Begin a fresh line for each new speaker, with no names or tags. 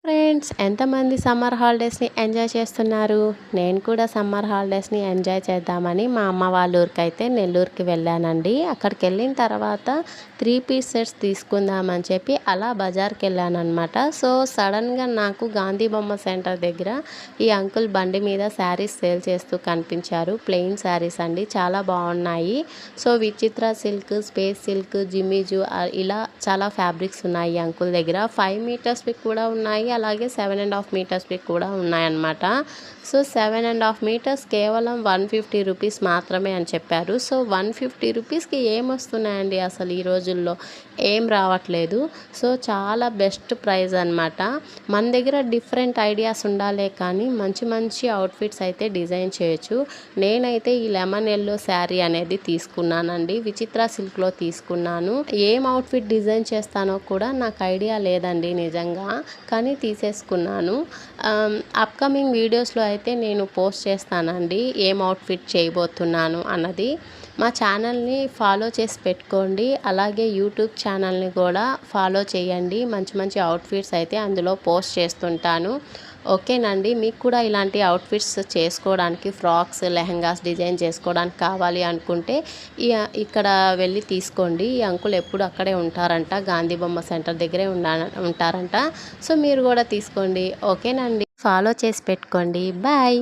Friends, ఎంతమంది summer హాలిడేస్ని enjoy చేస్తున్నారు? నేను కూడా సమ్మర్ హాలిడేస్ని ఎంజాయ్ చేద్దామని మా అమ్మ వాళ్ళ ఊరికైతే నెల్లూరుకి వెళ్ళానండి. అక్కడికి వెళ్ళిన తర్వాత 3 పీస్ సెట్స్ తీసుకుందామని చెప్పి అలా బజార్కి వెళ్ళానమాట. సో సడన్గా నాకు గాంధీ బొమ్మ సెంటర్ దగ్గర ఈ అంకుల్ బండి మీద శారీస్ సేల్ చేస్తూ కనిపించారు. ప్లెయిన్ శారీస్ అండి, చాలా బాగున్నాయి. సో విచిత్ర సిల్క్, స్పేస్ సిల్క్, జిమ్మిజు ఇలా చాలా ఫ్యాబ్రిక్స్ ఉన్నాయి ఈ అంకుల్ దగ్గర. 5 మీటర్స్వి కూడా ఉన్నాయి, అలాగే 7.5 మీటర్స్వి కూడా ఉన్నాయన్నమాట. సో 7.5 మీటర్స్ కేవలం 150 రూపీస్ మాత్రమే అని చెప్పారు. సో 150 రూపీస్కి ఏమొస్తున్నాయండి అసలు ఈ రోజుల్లో? ఏం రావట్లేదు. సో చాలా బెస్ట్ ప్రైస్ అనమాట. మన దగ్గర డిఫరెంట్ ఐడియాస్ ఉండాలే కానీ మంచి మంచి అవుట్ఫిట్స్ అయితే డిజైన్ చేయొచ్చు. నేనైతే ఈ లెమన్ ఎల్లో శారీ అనేది తీసుకున్నానండి, విచిత్ర సిల్క్లో తీసుకున్నాను. ఏం అవుట్ఫిట్ డిజైన్ చేస్తానో కూడా నాకు ఐడియా లేదండి నిజంగా, కానీ తీసేసుకున్నాను. అప్కమింగ్ వీడియోస్లో అయితే నేను పోస్ట్ చేస్తానండి ఏం అవుట్ఫిట్ చేయబోతున్నాను అన్నది. మా ఛానల్ని ఫాలో చేసి పెట్టుకోండి, అలాగే యూట్యూబ్ ఛానల్ని కూడా ఫాలో చేయండి. మంచి మంచి అవుట్ఫిట్స్ అయితే అందులో పోస్ట్ చేస్తుంటాను. ఓకేనండి, మీకు కూడా ఇలాంటి అవుట్ఫిట్స్ చేసుకోవడానికి, ఫ్రాక్స్, లెహంగాస్ డిజైన్ చేసుకోవడానికి కావాలి అనుకుంటే ఇక్కడ వెళ్ళి తీసుకోండి. ఈ అంకుల్ ఎప్పుడు అక్కడే ఉంటారంట, గాంధీ బొమ్మ సెంటర్ దగ్గరే ఉంటారంట. సో మీరు కూడా తీసుకోండి. ఓకేనండి, ఫాలో చేసి పెట్టుకోండి. బాయ్.